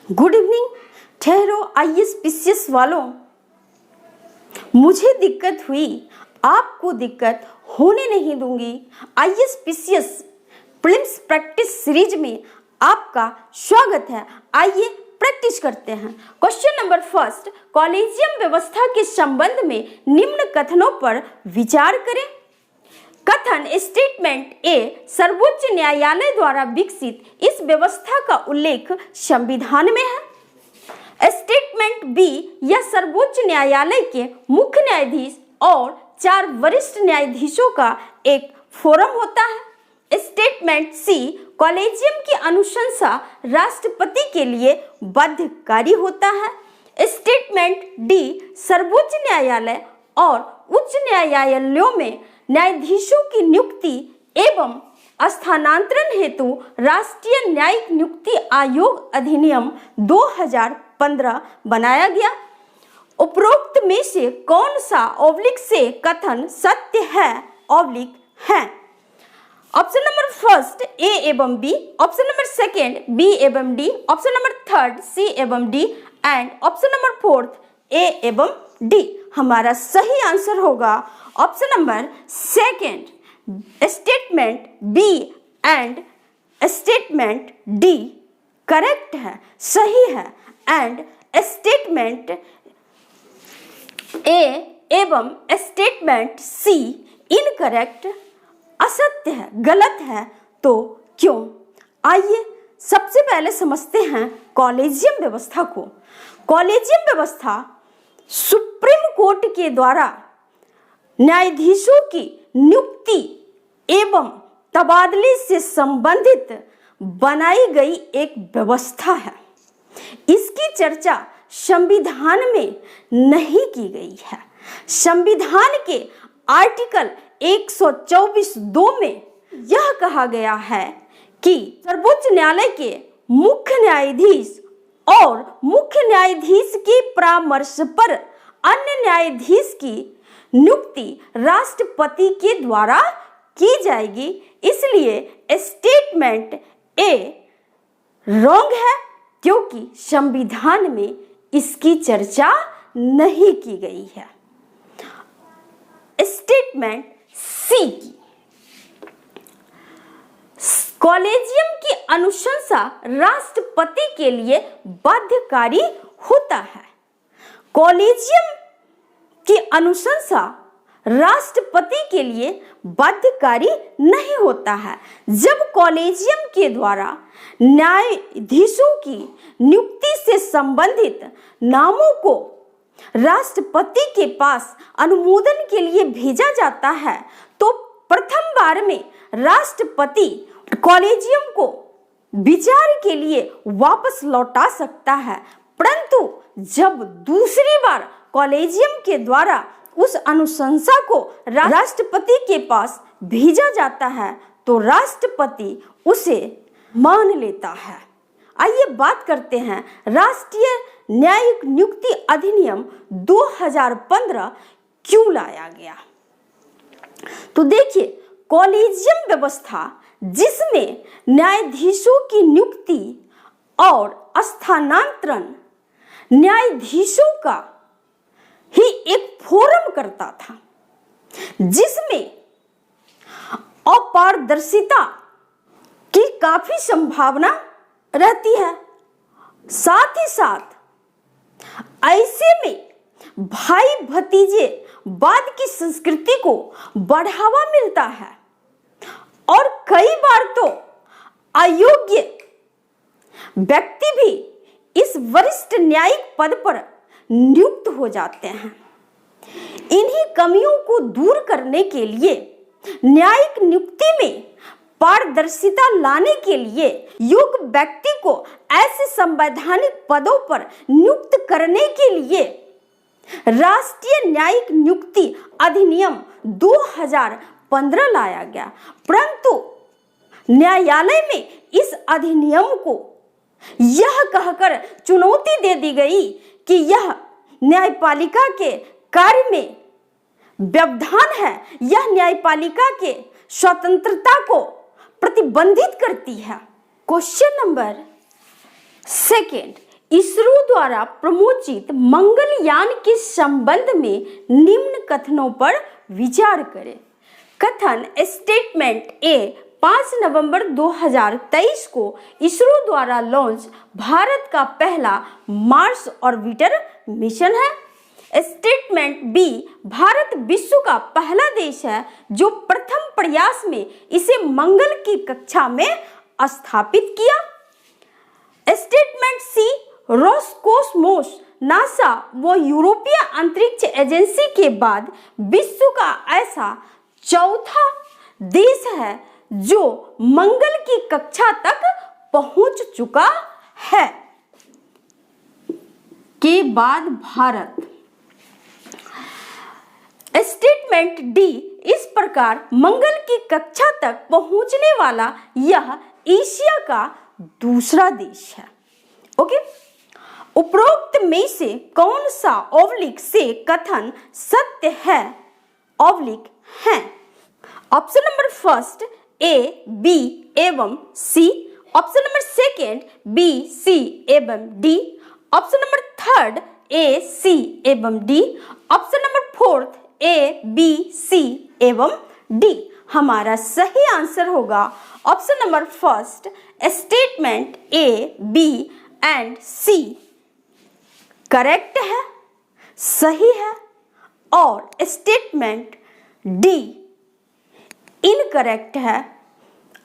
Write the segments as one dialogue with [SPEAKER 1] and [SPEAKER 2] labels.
[SPEAKER 1] Good evening. ठहरो IAS PCS वालों, मुझे दिक्कत हुई, आपको दिक्कत होने नहीं दूंगी। IAS PCS prelims practice series में आपका स्वागत है। आइए प्रैक्टिस करते हैं। क्वेश्चन नंबर फर्स्ट, कॉलेजियम व्यवस्था के संबंध में निम्न कथनों पर विचार करें। कथन स्टेटमेंट ए, सर्वोच्च न्यायालय द्वारा विकसित इस व्यवस्था का उल्लेख संविधान में है। स्टेटमेंट बी, यह सर्वोच्च न्यायालय के मुख्य न्यायाधीश और 4 वरिष्ठ न्यायाधीशों का एक फोरम होता है। स्टेटमेंट सी, कॉलेजियम की अनुशंसा राष्ट्रपति के लिए बाध्यकारी होता है। स्टेटमेंट डी, सर्वोच्च न्यायालय और उच्च न्यायालयों में न्यायाधीशों की नियुक्ति एवं स्थानांतरण हेतु राष्ट्रीय न्यायिक नियुक्ति आयोग अधिनियम 2015 बनाया गया। उपरोक्त में से कौन सा ऑब्लिक से कथन सत्य है ऑब्लिक है? ऑप्शन नंबर फर्स्ट ए एवं B, option number second B एवं D, option number third C एवं D and option number fourth A एवं डी। हमारा सही आंसर होगा option number second, statement B and statement D correct है, सही है। एंड स्टेटमेंट ए एवं स्टेटमेंट सी इनकरेक्ट, असत्य है, गलत है। तो क्यों? आइए सबसे पहले समझते हैं कॉलेजियम व्यवस्था को। कॉलेजियम व्यवस्था सुप्रीम कोर्ट के द्वारा न्यायाधीशों की नियुक्ति एवं तबादले से संबंधित बनाई गई एक व्यवस्था है। इसकी चर्चा संविधान में नहीं की गई है। संविधान के आर्टिकल 124(2) में यह कहा गया है कि सर्वोच्च न्यायालय के मुख्य न्यायाधीश और मुख्य न्यायाधीश के परामर्श पर अन्य न्यायाधीश की नियुक्ति राष्ट्रपति के द्वारा की जाएगी। इसलिए स्टेटमेंट ए रॉन्ग है, क्योंकि संविधान में इसकी चर्चा नहीं की गई है। स्टेटमेंट सी की, कॉलेजियम की अनुशंसा राष्ट्रपति के लिए बाध्यकारी होता है। कॉलेजियम की अनुशंसा राष्ट्रपति के लिए बाध्यकारी नहीं होता है। जब कॉलेजियम के द्वारा न्यायाधीशों की नियुक्ति से संबंधित नामों को राष्ट्रपति के पास अनुमोदन के लिए भेजा जाता है, तो प्रथम बार में राष्ट्रपति कॉलेजियम को विचार के लिए वापस लौटा सकता है, परंतु जब दूसरी बार कॉलेजियम के द्वारा उस अनुशंसा को राष्ट्रपति के पास भेजा जाता है तो राष्ट्रपति उसे मान लेता है। आइए बात करते हैं राष्ट्रीय न्यायिक नियुक्ति अधिनियम 2015 क्यों लाया गया। तो देखिए, कॉलेजियम व्यवस्था जिसमें न्यायाधीशों की नियुक्ति और स्थानांतरण न्यायाधीशों का ही एक फोरम करता था, जिसमें अपारदर्शिता की काफी संभावना रहती है। साथ ही साथ ऐसे में भाई भतीजे वाद की संस्कृति को बढ़ावा मिलता है और कई बार तो अयोग्य व्यक्ति भी इस वरिष्ठ न्यायिक पद पर नियुक्त हो जाते हैं। इन्हीं कमियों को दूर करने के लिए न्यायिक नियुक्ति में पारदर्शिता लाने के लिए योग्य व्यक्ति को ऐसे संवैधानिक पदों पर नियुक्त करने के लिए राष्ट्रीय न्यायिक नियुक्ति अधिनियम 2015 लाया गया। परंतु न्यायालय में इस अधिनियम को यह कहकर चुनौती दे दी गई कि यह न्यायपालिका के कार्य में व्यवधान है, यह न्यायपालिका के स्वतंत्रता को प्रतिबंधित करती है। क्वेश्चन नंबर सेकेंड, इसरो द्वारा प्रमोचित मंगलयान के संबंध में निम्न कथनों पर विचार करें। कथन स्टेटमेंट ए 5 नवंबर 2023 को इसरो द्वारा लॉन्च भारत का पहला मार्स ऑर्बिटर मिशन है। स्टेटमेंट बी भारत विश्व का पहला देश है जो प्रथम प्रयास में इसे मंगल की कक्षा में स्थापित किया। स्टेटमेंट सी रोसकोसमोस नासा व यूरोपीय अंतरिक्ष एजेंसी के बाद विश्व का ऐसा चौथा देश है जो मंगल की कक्षा तक पहुंच चुका है। के बाद भारत। स्टेटमेंट डी इस प्रकार मंगल की कक्षा तक पहुंचने वाला यह एशिया का दूसरा देश है। ओके, उपरोक्त में से कौन सा ऑब्लिक से कथन सत्य है ऑब्लिक है? Option number first A, B एवं C, option number second B, C एवं D, option number third A, C एवं D, option number fourth A, B, C एवं डी। हमारा सही आंसर होगा option number first statement A, B and C correct है, सही है, और स्टेटमेंट डी इनकरेक्ट है,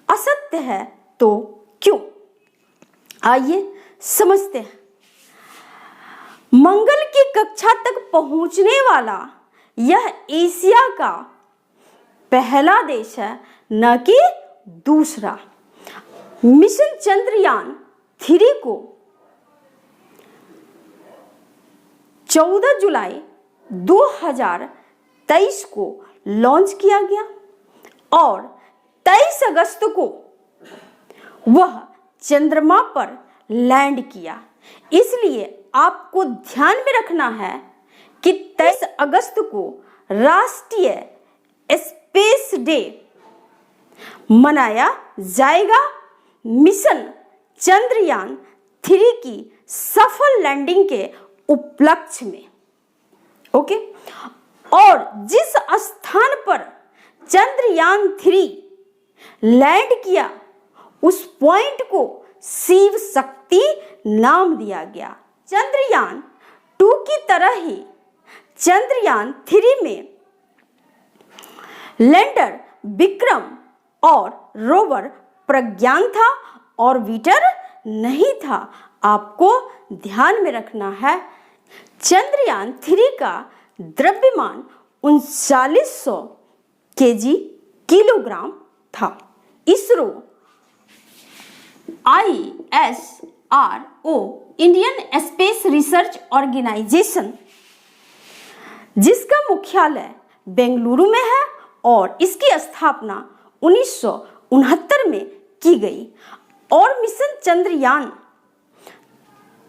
[SPEAKER 1] असत्य है। तो क्यों? आइए समझते हैं। मंगल की कक्षा तक पहुंचने वाला यह एशिया का पहला देश है, न कि दूसरा। मिशन चंद्रयान 3 को 14 जुलाई 2023 को लॉन्च किया गया और 23 अगस्त को वह चंद्रमा पर लैंड किया। इसलिए आपको ध्यान में रखना है कि 23 अगस्त को राष्ट्रीय स्पेस डे मनाया जाएगा मिशन चंद्रयान 3 की सफल लैंडिंग के उपलक्ष्य में। ओके, और जिस स्थान पर चंद्रयान 3 लैंड किया उस पॉइंट को शिव शक्ति नाम दिया गया। चंद्रयान 2 की तरह ही चंद्रयान 3 में लैंडर विक्रम और रोवर प्रज्ञान था, ऑर्बिटर नहीं था। आपको ध्यान में रखना है। चंद्रयान 3 का द्रव्यमान 3900 किलोग्राम था। ISRO ISRO Indian space research organisation जिसका मुख्यालय बेंगलुरु में है और इसकी स्थापना 1969 में की गई। और मिशन चंद्रयान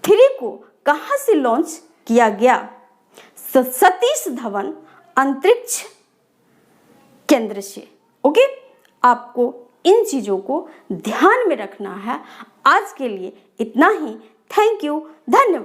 [SPEAKER 1] 3 को कहां से लॉन्च किया गया? सतीश धवन अंतरिक्ष केंद्र से। ओके, आपको इन चीजों को ध्यान में रखना है। आज के लिए इतना ही। थैंक यू, धन्यवाद।